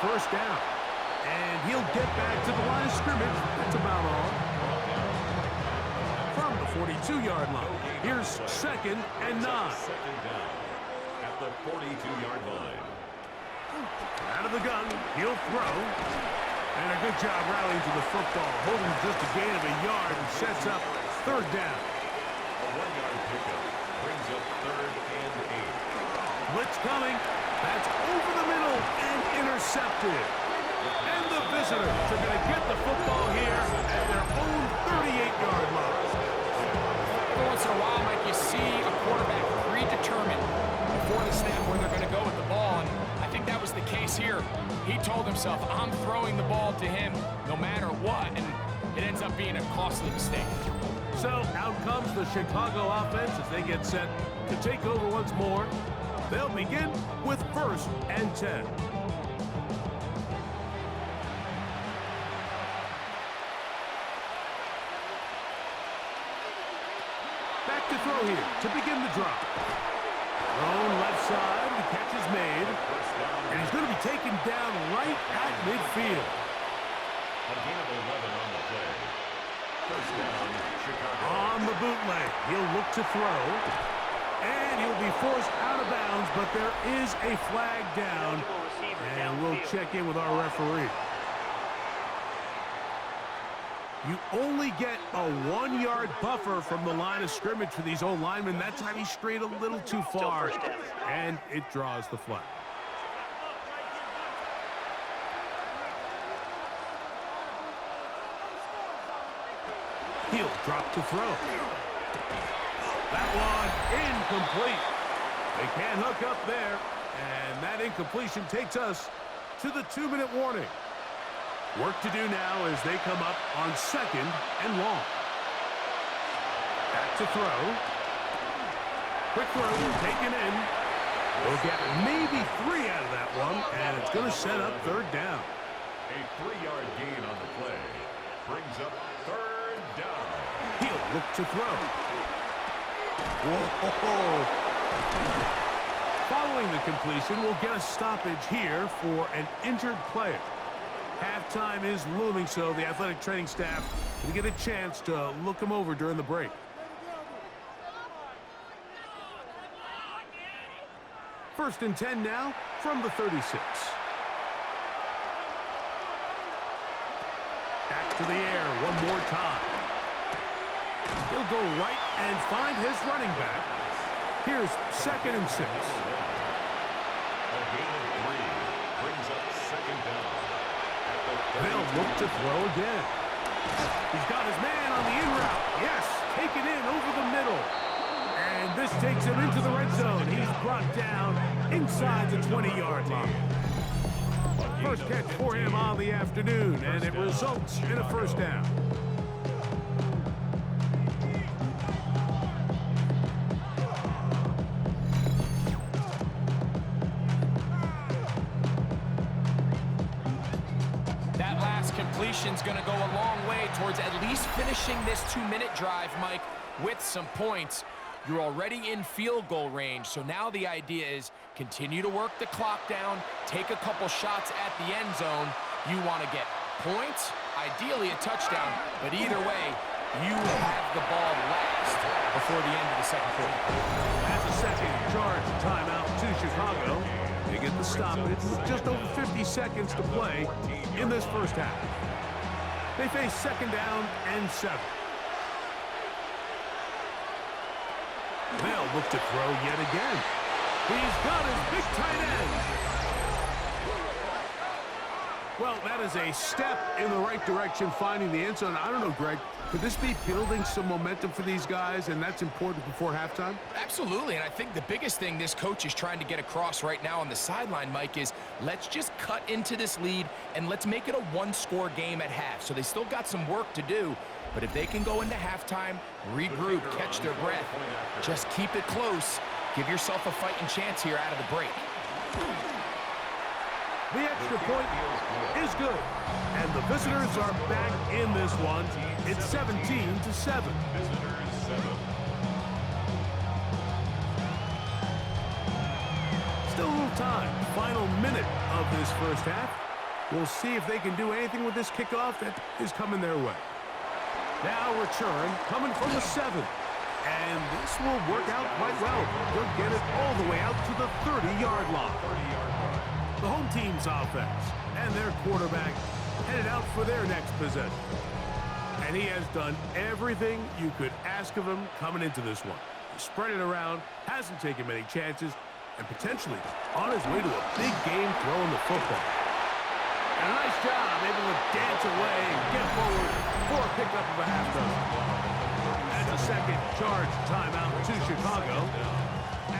first down. And he'll get back to the line of scrimmage. That's about all. From the 42-yard line, here's 2nd and 9. Second down at the 42-yard line. Out of the gun, he'll throw. And a good job rallying to the football, holding just a gain of a yard and sets up 3rd down. A 1-yard pickup brings up 3rd and 8. Blitz coming. That's over the middle and intercepted. And the visitors are going to get the football here at their own 38-yard line. Every once in a while, Mike, you see a quarterback predetermined before the snap where they're going to go with the ball, and I think that was the case here. He told himself, I'm throwing the ball to him no matter what, and it ends up being a costly mistake. So out comes the Chicago offense as they get set to take over once more. They'll begin with 1st and 10. Back to throw here to begin the drop. Thrown left side, the catch is made. And he's going to be taken down right at midfield. A gain of 11 on the play. First down, Chicago. On the bootleg, he'll look to throw. And he'll be forced out of bounds, but there is a flag down. And we'll check in with our referee. You only get a 1-yard buffer from the line of scrimmage for these old linemen. That time he strayed a little too far, and it draws the flag. He'll drop to throw. That one incomplete. They can't hook up there, and that incompletion takes us to the 2-minute warning. Work to do now as they come up on 2nd and long. Back to throw. Quick throw, taken in. We'll get maybe 3 out of that one, and it's going to set up 3rd down. A 3-yard gain on the play brings up 3rd down. He'll look to throw. Whoa. Following the completion, we'll get a stoppage here for an injured player. Halftime is looming, so the athletic training staff will get a chance to look him over during the break. First and 10 now from the 36. Back to the air one more time. He'll go right and find his running back. Here's 2nd and 6. A gain of 3 brings up 2nd down. They'll look to throw again. He's got his man on the in route. Yes, take it in over the middle. And this takes him into the red zone. He's brought down inside the 20-yard line. First catch for him on the afternoon, and it results in a 1st down. Completion's going to go a long way towards at least finishing this 2-minute drive, Mike, with some points. You're already in field goal range, so now the idea is continue to work the clock down, take a couple shots at the end zone. You want to get points, ideally a touchdown, but either way, you have the ball last before the end of the 2nd quarter. That's a second charge timeout to Chicago. They get the stoppage with just over 50 seconds to play in this 1st half. They face 2nd down and 7. They'll look to throw yet again. He's got his big tight end. Well, that is a step in the right direction, finding the end zone. I don't know, Greg, could this be building some momentum for these guys, and that's important before halftime? Absolutely, and I think the biggest thing this coach is trying to get across right now on the sideline, Mike, is let's just cut into this lead and let's make it a 1-score game at half. So they still got some work to do, but if they can go into halftime, regroup, catch their breath, just keep it close, give yourself a fighting chance here out of the break. The extra point is good, and the visitors are back in this one. It's 17-7. Still a little time. Final minute of this 1st half. We'll see if they can do anything with this kickoff that is coming their way. Now return coming from the 7. And this will work out quite well. They'll get it all the way out to the 30-yard line. The home team's offense and their quarterback headed out for their next possession. And he has done everything you could ask of him coming into this one. He spread it around, hasn't taken many chances, and potentially on his way to a big game throwing the football. And a nice job able to dance away and get forward for a pickup of a half dozen. That's a second charge timeout to Chicago,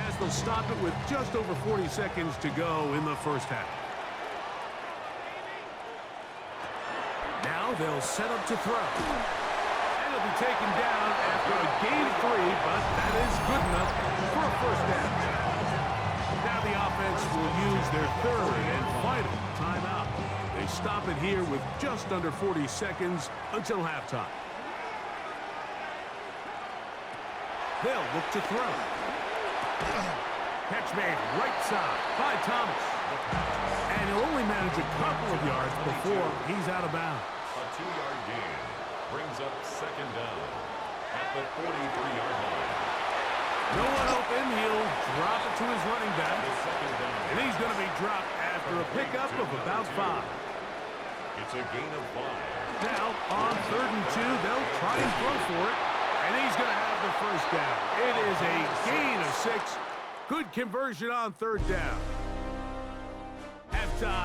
as they'll stop it with just over 40 seconds to go in the first half. Now they'll set up to throw. And it'll be taken down after a gain of 3, but that is good enough for a first down. Now the offense will use their third and final timeout. They stop it here with just under 40 seconds until halftime. They'll look to throw. Catch made right side by Thomas. And he'll only manage a couple of yards before he's out of bounds. A 2-yard gain brings up second down at the 43-yard line. No one open. He'll drop it to his running back. And he's going to be dropped after a pickup of about 5. It's a gain of 5. Now, on 3rd and 2, they'll try and throw for it. And he's going to have the first down. It is a gain of 6. Good conversion on 3rd down.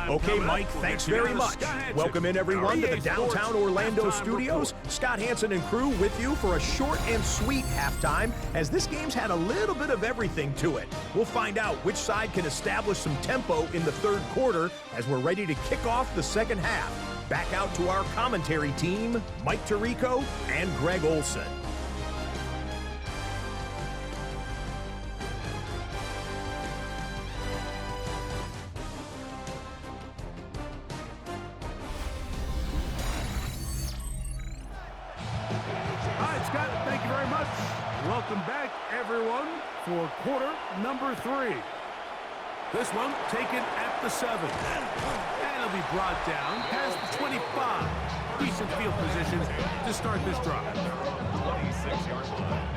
Okay, Mike, thanks very much. Welcome in, everyone, to the downtown Orlando studios. Scott Hansen and crew with you for a short and sweet halftime, as this game's had a little bit of everything to it. We'll find out which side can establish some tempo in the 3rd quarter as we're ready to kick off the 2nd half. Back out to our commentary team, Mike Tirico and Greg Olson. Welcome back, everyone, for quarter number 3. This one taken at the 7. And it'll be brought down past the 25. Decent field position to start this drive. 26-yard line.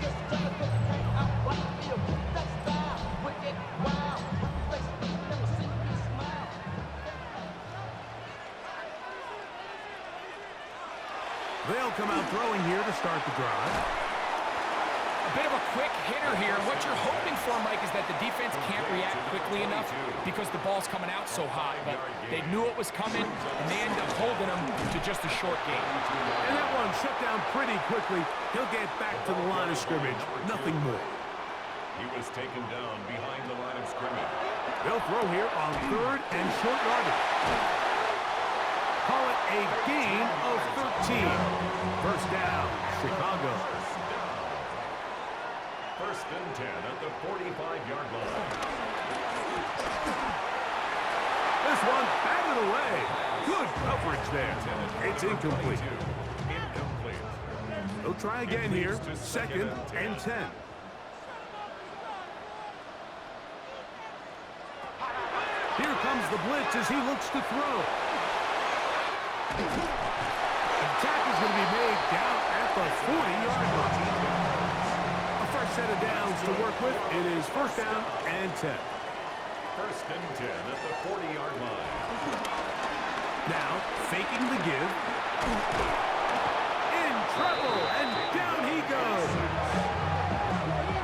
They'll come out throwing here to start the drive. A bit of a quick hitter here. What you're hoping for, Mike, is that the defense can't react quickly enough because the ball's coming out so hot. But they knew it was coming, and they ended up holding them to just a short game. And that one shut down pretty quickly. He'll get back to the line of scrimmage. Nothing more. He was taken down behind the line of scrimmage. They'll throw here on 3rd and short yardage. Call it a gain of 13. First down, Chicago. 1st and 10 at the 45-yard line. This one batted away. Good coverage there. It's incomplete. They'll try again here. 2nd and 10. Here comes the blitz as he looks to throw. Attack is going to be made down at the 40-yard line. Set of downs to work with. It is 1st down and 10. 1st and 10 at the 40-yard line. Now faking the give. In trouble, and down he goes.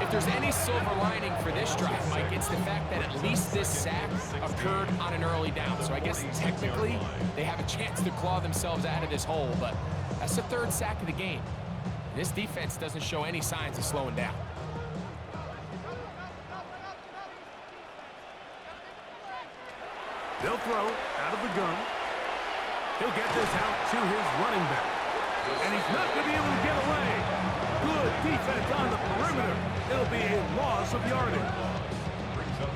If there's any silver lining for this drive, Mike, it's the fact that at least this sack occurred on an early down. So I guess technically they have a chance to claw themselves out of this hole, but that's the 3rd sack of the game. This defense doesn't show any signs of slowing down. They'll throw out of the gun. He'll get this out to his running back. And he's not going to be able to get away. Good defense on the perimeter. It'll be a loss of yardage.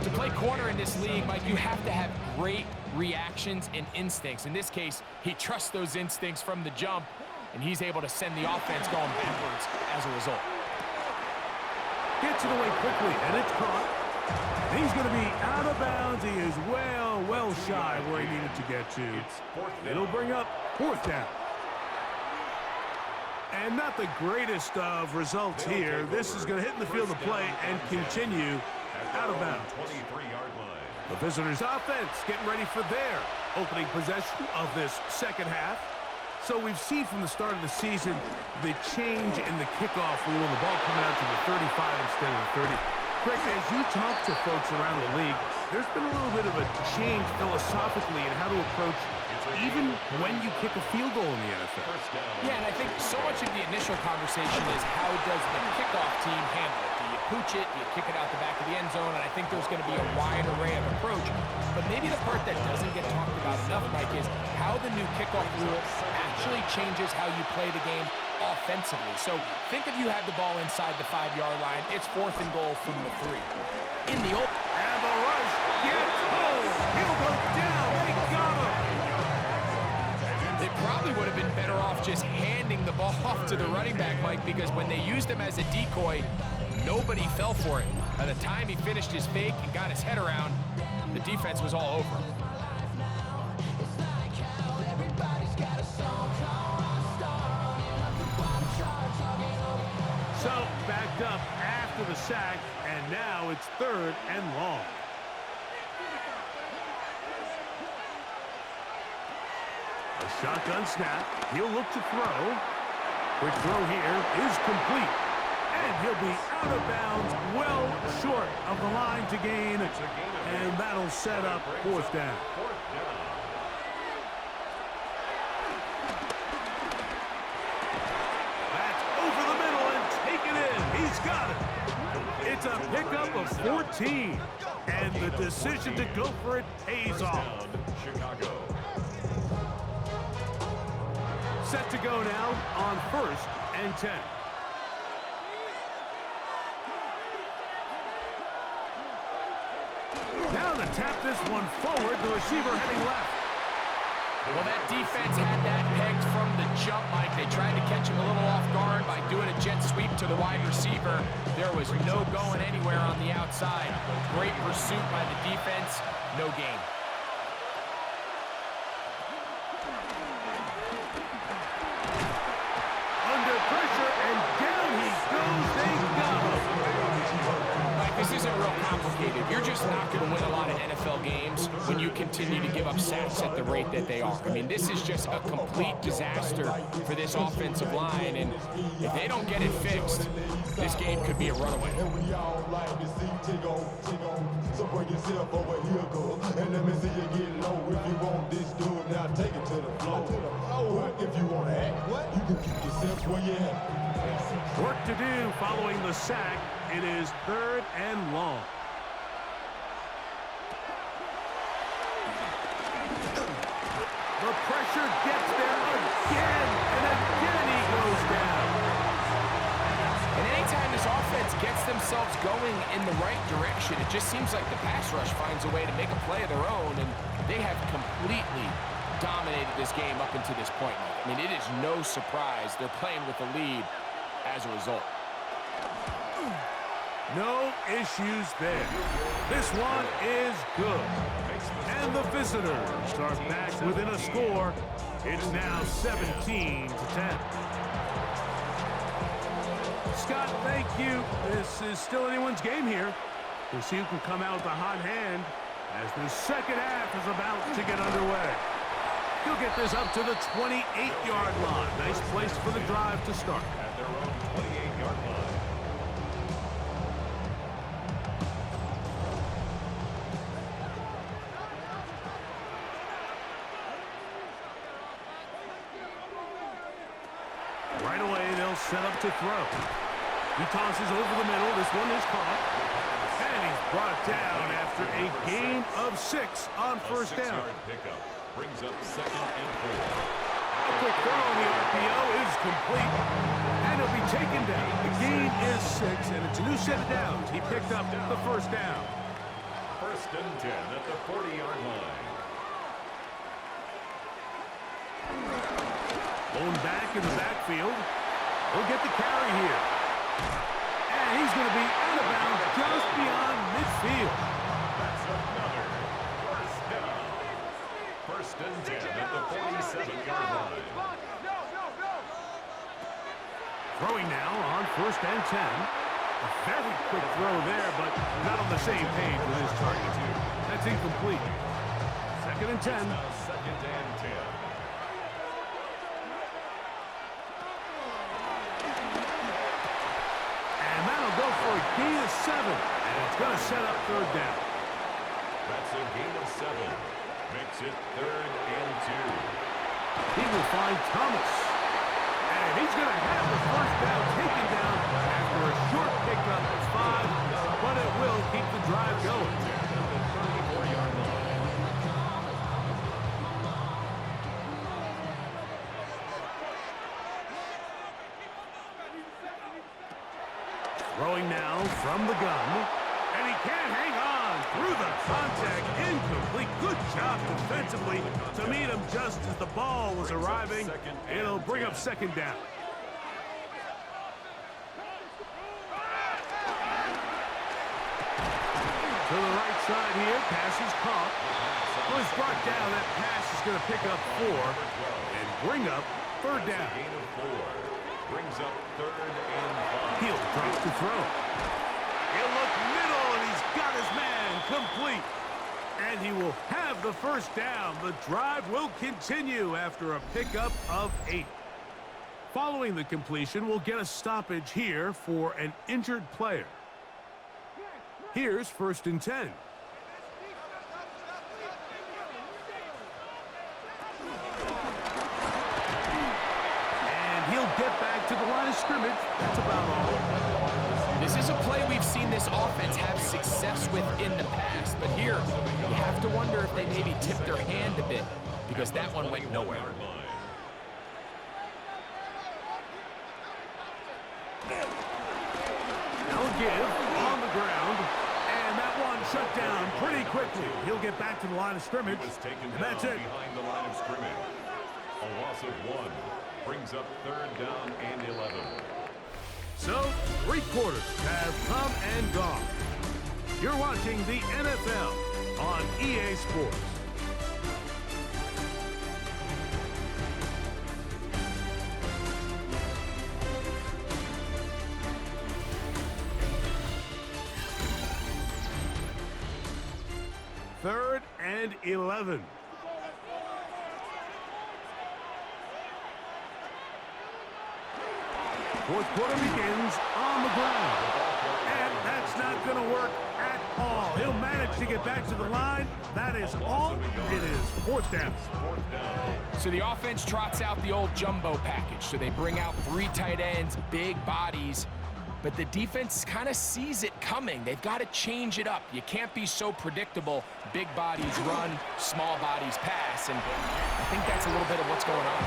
To play corner in this league, Mike, you have to have great reactions and instincts. In this case, he trusts those instincts from the jump, and he's able to send the offense going backwards as a result. Gets it away quickly, and it's caught. And he's going to be out of bounds. He is well shy of where he needed to get to. It'll bring up fourth down. And not the greatest of results here. This is going to hit in the field of play and continue out of bounds. The visitors' offense getting ready for their opening possession of this second half. So we've seen from the start of the season the change in the kickoff rule, the ball coming out to the 35 instead of the 30. Greg, as you talk to folks around the league, there's been a little bit of a change philosophically in how to approach even when you kick a field goal in the NFL. Yeah, and I think so much of the initial conversation is how does the kickoff team handle it? Do you pooch it? Do you kick it out the back of the end zone? And I think there's going to be a wide array of approach. But maybe the part that doesn't get talked about enough, Mike, is how the new kickoff rule actually changes how you play the game offensively. So think if you had the ball inside the 5-yard line, it's 4th and goal from the 3. In the open. And the rush gets home. He'll go down. They got him. They probably would have been better off just handing the ball off to the running back, Mike, because when they used him as a decoy, nobody fell for it. By the time he finished his fake and got his head around, the defense was all over him. So backed up after the sack, and now it's 3rd and long. A shotgun snap. He'll look to throw. Quick throw here is complete. And he'll be out of bounds, well short of the line to gain. And that'll set up 4th down. That's over the middle and taken in. He's got it. It's a pickup of 14. And the decision to go for it pays off. Chicago. Set to go now on 1st and 10. Now to tap this one forward, the receiver heading left. Well, that defense had that pegged from the jump, Mike. They tried to catch him a little off guard by doing a jet sweep to the wide receiver. There was no going anywhere on the outside. Great pursuit by the defense. No gain. Under pressure, and down he goes. They got him. Mike, this isn't real complicated. You're just not going to win a lot of NFL games when you continue to give up sacks at the rate that they are. I mean, this is just a complete disaster for this offensive line, and if they don't get it fixed, this game could be a runaway. So bring yourself over here, go. And let me see you get low. If you want this dude, now take it to the floor. But if you want to act, you can keep yourself where you at. Work to do following the sack. It is 3rd and long. The pressure gets there again, and again he goes down. And anytime this offense gets themselves going in the right direction, it just seems like the pass rush finds a way to make a play of their own, and they have completely dominated this game up until this point. I mean, it is no surprise they're playing with the lead as a result. No issues there. This one is good. And the visitors are back within a score. It's now 17-10. Scott, thank you. This is still anyone's game here. We'll see who can come out with a hot hand as the second half is about to get underway. He'll get this up to the 28-yard line. Nice place for the drive to start. At their own 28-yard line. Right away, they'll set up to throw. He tosses over the middle. This one is caught. And he's brought down after a gain of 6 on first down. A 6-yard pickup brings up 2nd and 4. A quick throw on the RPO is complete. And he'll be taken down. The gain is 6, and it's a new set of downs. He picked up the first down. 1st and 10 at the 40-yard line. Going back in the backfield. He'll get the carry here. And And he's going to be out of bounds just beyond midfield. That's another first down. First and 10 at the 47-yard line. Throwing now on first and 10. A very quick throw there, but not on the same page with his target. That's incomplete. Second and 10. Now second and 10. And that'll go for a gain of 7. And it's going to set up third down. That's a gain of 7. Makes it third and 2. He will find Thomas. And he's going to have the first down taken down after a short pickup of 5, but it will keep the drive going. At the 34-yard line. Throwing now from the gun. And he can't hang on through the contact. Incomplete. Good job defensively to meet him just as the ball was arriving. It'll bring up second down. To the right side here. Pass is caught. Well, he's brought down. That pass is going to pick up 4 and bring up third down. Gain of 4. Brings up third and 5. He'll drop to throw. He'll look middle, and he's got his man complete. And he will have the first down. The drive will continue after a pickup of 8. Following the completion, we'll get a stoppage here for an injured player. Here's first and 10. And he'll get back to the line of scrimmage. That's about all. This is a play we've seen this offense have success with in the past, but here you have to wonder if they maybe tipped their hand a bit because that one went nowhere. Now give on the ground, and that one shut down pretty quickly. He'll get back to the line of scrimmage, Was taken and down that's it. behind the line of scrimmage. A loss of 1 brings up third down and 11. So, 3 quarters have come and gone. You're watching the NFL on EA Sports. Third and 11. Fourth quarter begins on the ground. And that's not going to work at all. He'll manage to get back to the line. That is all. It is fourth down. So the offense trots out the old jumbo package. So they bring out 3 tight ends, big bodies. But the defense kind of sees it coming. They've got to change it up. You can't be so predictable. Big bodies run, small bodies pass. And I think that's a little bit of what's going on.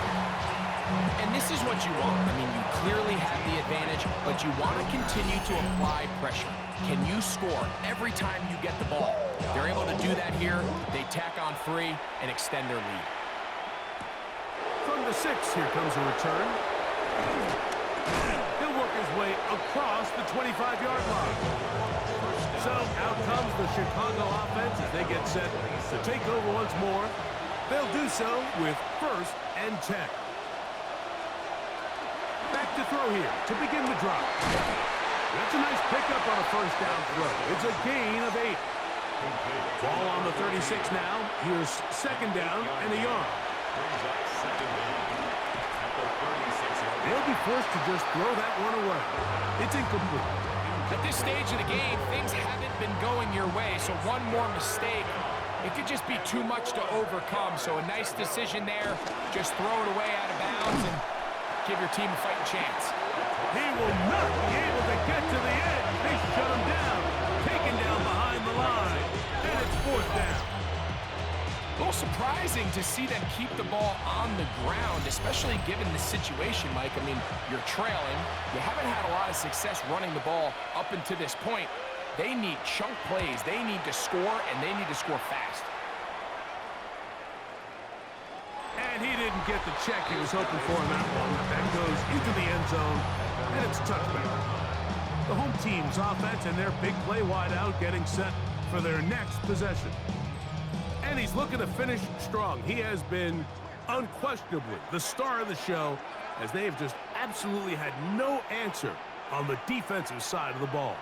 And this is what you want. I mean, you clearly have the advantage, but you want to continue to apply pressure. Can you score every time you get the ball? They're able to do that here. They tack on 3 and extend their lead. From the 6, here comes a return. He'll work his way across the 25-yard line. So out comes the Chicago offense as they get set to take over once more. They'll do so with first and 10. Back to throw here to begin the drive. That's a nice pickup on a first down throw. It's a gain of 8. Ball on the 36 now. Here's second down and a yard. They'll be forced to just throw that one away. It's incomplete. At this stage of the game, things haven't been going your way, so one more mistake, it could just be too much to overcome. So a nice decision there. Just throw it away out of bounds and give your team a fighting chance. He will not be able to get to the edge. They shut him down. Taken down behind the line. And it's fourth down. A little surprising to see them keep the ball on the ground, especially given the situation, Mike. I mean, you're trailing. You haven't had a lot of success running the ball up until this point. They need chunk plays. They need to score, and they need to score fast. And he didn't get the check he was hoping for in that one. That goes into the end zone, and it's touchback. The home team's offense and their big play wideout getting set for their next possession. And he's looking to finish strong. He has been unquestionably the star of the show, as they have just absolutely had no answer on the defensive side of the ball.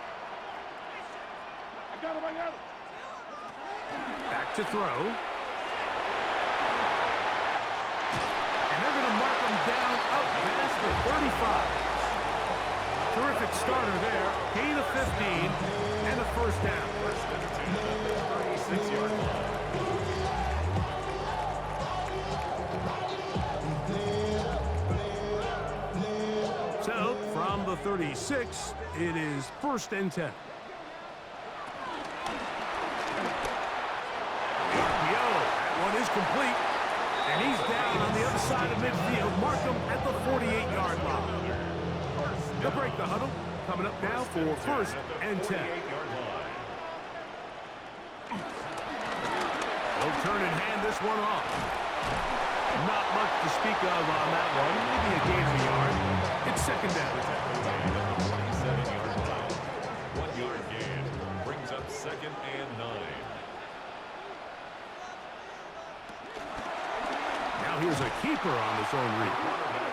Back to throw. And they're going to mark him down up past the 35. Terrific starter there. Gain of 15 and a first down. 36-yard line. So, from the 36, it is 1st and 10. That one is complete. And he's down on the other side of midfield. Mark him at the 48-yard line. They'll break the huddle. Coming up now for 1st and 10. They'll turn and hand this one off. Not much to speak of on that one. Maybe a gain of a yard. It's 2nd down. 27-yard line. 1-yard gain. Brings up 2nd and 9. Now here's a keeper on his own read.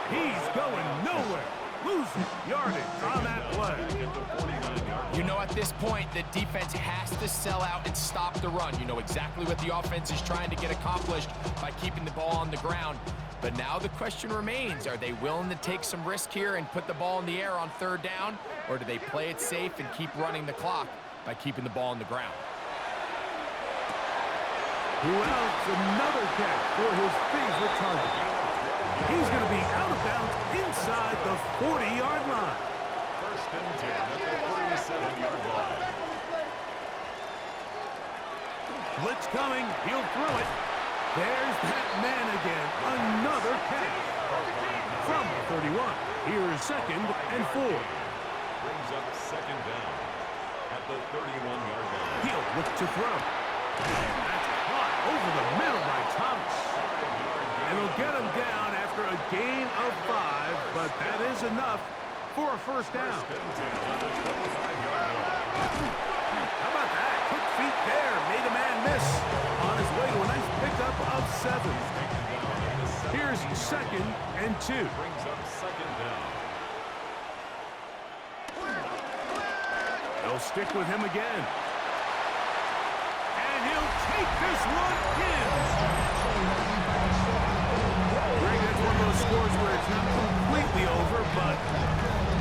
He's going nowhere. Losing yardage on that play. You know, at this point, the defense has to sell out and stop the run. You know exactly what the offense is trying to get accomplished by keeping the ball on the ground. But now the question remains, are they willing to take some risk here and put the ball in the air on 3rd down? Or do they play it safe and keep running the clock by keeping the ball on the ground? Who else? Another catch for his favorite target. He's going to be out of bounds inside the 40-yard line. 1st and 10 at the 47-yard line. Blitz coming. He'll throw it. There's that man again. Another catch. From the 31. Here's 2nd and 4. Brings up 2nd down at the 31-yard line. He'll look to throw. That's caught over the middle by Thomas. And he'll get him down after a gain of 5, but that is enough for a 1st down. How about that? Quick feet there. Made a man miss on his way to a nice pickup of 7. Here's 2nd and 2. Brings up 2nd down. They'll stick with him again. And he'll take this one in. Greg, that's one of those scores where it's not completely over, but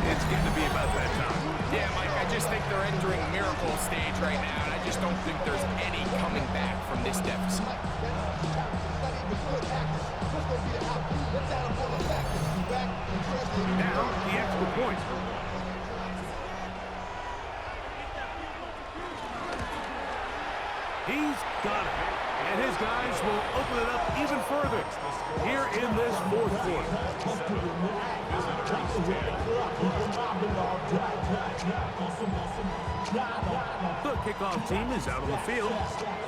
it's getting to be about that time. Yeah, Mike, I just think they're entering miracle stage right now, and I just don't think there's any coming back from this deficit. Now, the extra point. He's got it. And his guys will open it up even further here in this 4th quarter. The kickoff team is out on the field,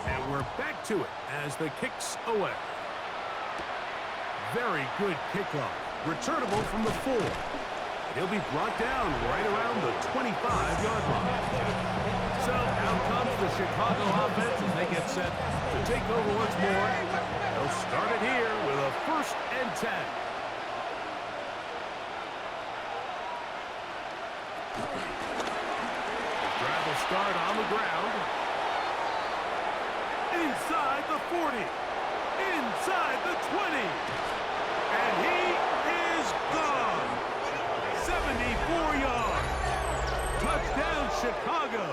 and we're back to it as the kick's away. Very good kickoff. Returnable from the 4. He'll be brought down right around the 25-yard line. So out comes the Chicago offense as they get set to take over once more. They'll start it here with a 1st and 10. Drive will start on the ground. Inside the 40. Inside the 20. And he is gone. 74 yards. Touchdown, Chicago.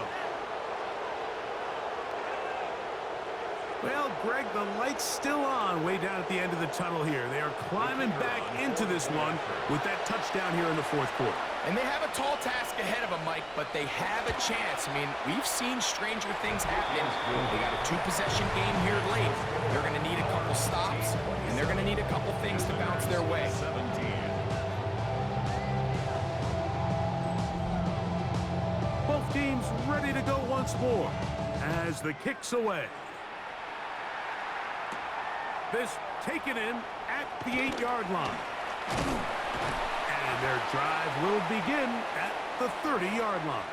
Well, Greg, the light's still on way down at the end of the tunnel here. They are climbing back into this one with that touchdown here in the 4th quarter. And they have a tall task ahead of them, Mike, but they have a chance. I mean, we've seen stranger things happen. They got a 2-possession game here late. They're going to need a couple stops, and they're going to need a couple things to bounce their way. 17. Both teams ready to go once more as the kick's away. This taken in at the 8-yard line. And their drive will begin at the 30-yard line.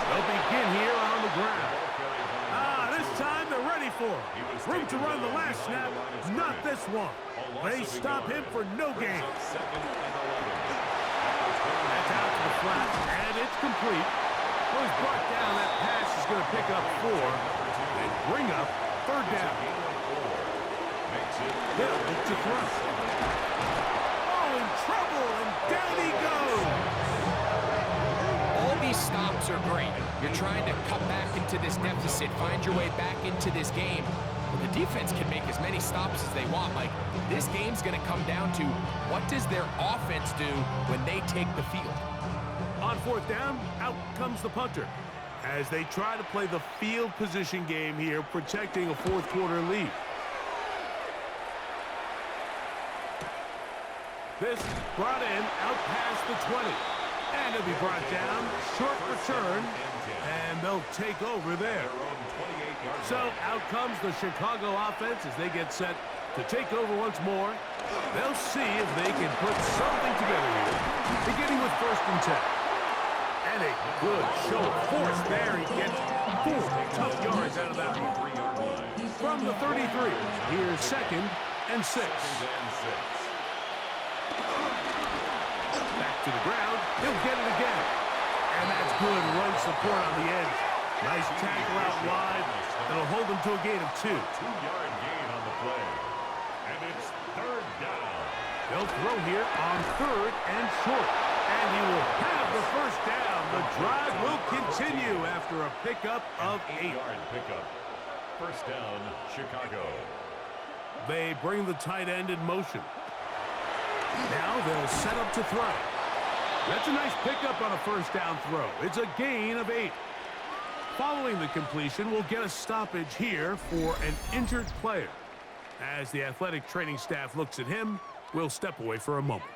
They'll begin here on the ground. This time they're ready for him. Room to run the last snap, not this one. They stop him for no gain. That's out to the flat, and it's complete. Well, he's brought down. That pass is going to pick up 4 and bring up third down. They'll look to throw. Oh, in trouble, and down he goes. All these stops are great. You're trying to cut back into this deficit, find your way back into this game. But the defense can make as many stops as they want. Like, this game's going to come down to what does their offense do when they take the field. On fourth down, out comes the punter as they try to play the field position game here, protecting a fourth quarter lead. This brought in out past the 20. And he'll be brought down, short return, and they'll take over there. So out comes the Chicago offense as they get set to take over once more. They'll see if they can put something together here, beginning with 1st and 10. And a good show of force there. He gets 4 tough yards out of that one. From the 33, here's 2nd and 6. Back to the ground. He'll get it again. And that's good run support on the edge. Nice tackle out wide. That'll hold them to a gain of 2. 2-yard gain on the play. And it's 3rd down. They'll throw here on 3rd and short. And he will have the 1st down. The drive will continue after a pickup of 8. 8-yard pickup. 1st down, Chicago. They bring the tight end in motion. Now they'll set up to throw. That's a nice pickup on a 1st down throw. It's a gain of 8. Following the completion, we'll get a stoppage here for an injured player. As the athletic training staff looks at him, we'll step away for a moment.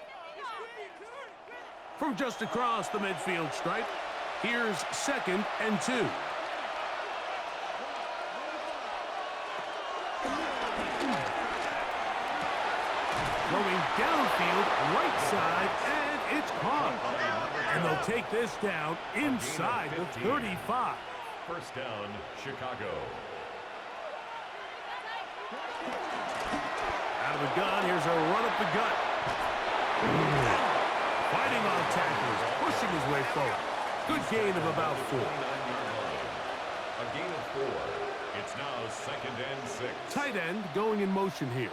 From just across the midfield stripe, here's 2nd and 2. Throwing downfield, right side, and it's caught. And they'll take this down inside the 35. 1st down, Chicago. Out of the gun, here's a run up the gut. Fighting off tacklers, pushing his way forward. Good gain of about 4. A gain of 4. It's now 2nd and 6. Tight end going in motion here.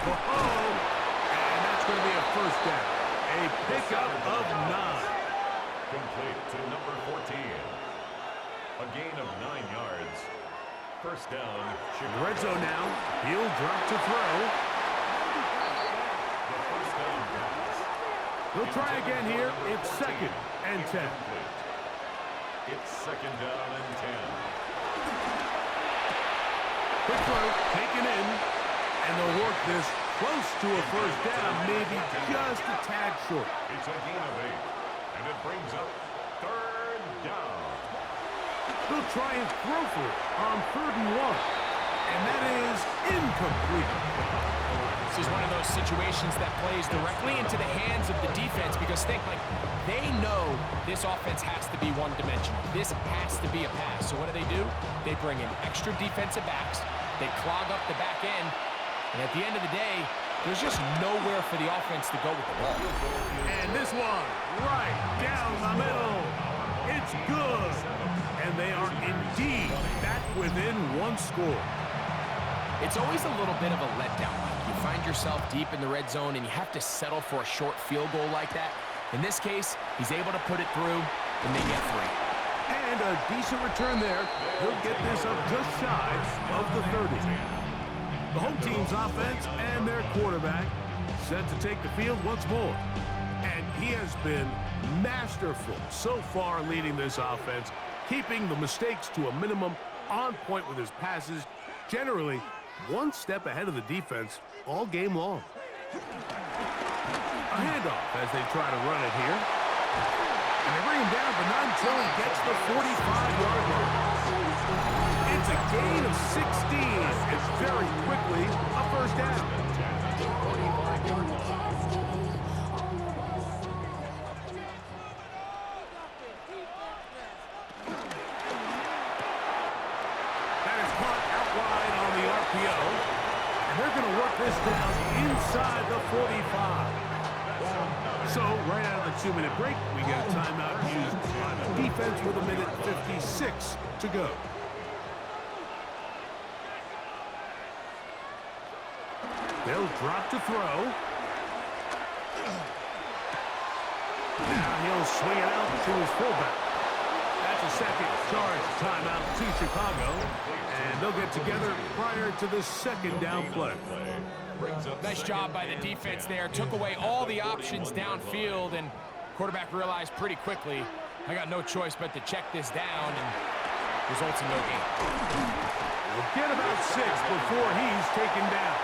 Oh, and that's going to be a 1st down. A pickup of 9. Complete to number 14. A gain of 9 yards. 1st down, Chicago. Red zone now. He'll drop to throw. The 1st down pass. He'll try again here. It's 2nd and 10. It's 2nd down and 10. Quick throw, taken in. And they'll work this close to a 1st down, maybe just a tad short. It's a gain of 8. And it brings up 3rd down. They'll try and throw for it on 3rd and 1. And that is incomplete. This is one of those situations that plays directly into the hands of the defense because think, like, they know this offense has to be one-dimensional. This has to be a pass. So what do? They bring in extra defensive backs. They clog up the back end. And at the end of the day, there's just nowhere for the offense to go with the ball. And this one, right down the middle. It's good. And they are indeed back within 1 score. It's always a little bit of a letdown. You find yourself deep in the red zone, and you have to settle for a short field goal like that. In this case, he's able to put it through, and they get 3. And a decent return there. He'll get this up just shy of the 30. The home team's offense and their quarterback set to take the field once more. And he has been masterful so far leading this offense, keeping the mistakes to a minimum, on point with his passes, generally 1 step ahead of the defense all game long. A handoff as they try to run it here. And they bring him down, but not until he gets the 45-yard line. It's a gain of 16, and very quickly a first down. That is caught out wide on the RPO, and they're going to work this down inside the 45. So, right out of the 2-minute break, we get a timeout used by the defense with 1:56 to go. They'll drop to throw. Now he'll swing it out to his fullback. That's a second charge timeout to Chicago, and they'll get together prior to the second down play. Nice job by the defense there. Took away all the options downfield, and quarterback realized pretty quickly, I got no choice but to check this down, and results in no gain. We'll get about 6 before he's taken down.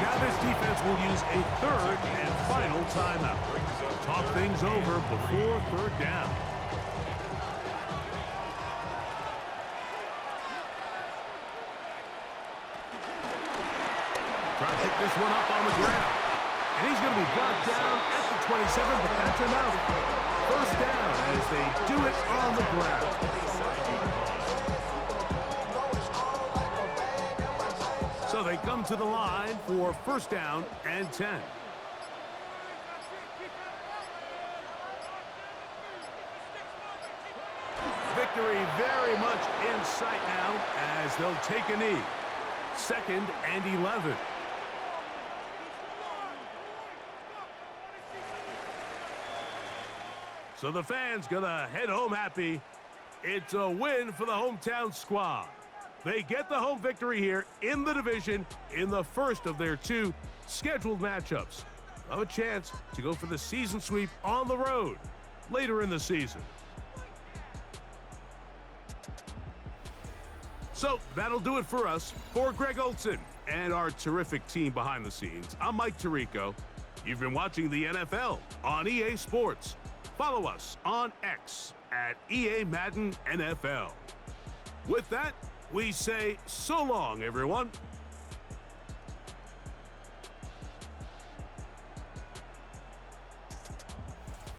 Now this defense will use a third and final timeout. Talk things over before third down. Try to pick this one up on the ground. And he's going to be brought down at the 27, but that's enough. First down as they do it on the ground. So they come to the line for first down and 10. Victory very much in sight now as they'll take a knee. Second and 11. So the fans gonna head home happy. It's a win for the hometown squad. They get the home victory here in the division in the first of their 2 scheduled matchups. They'll have a chance to go for the season sweep on the road later in the season. So that'll do it for us. For Greg Olson and our terrific team behind the scenes, I'm Mike Tirico. You've been watching the NFL on EA Sports. Follow us on X at EA Madden NFL. With that, we say so long, everyone.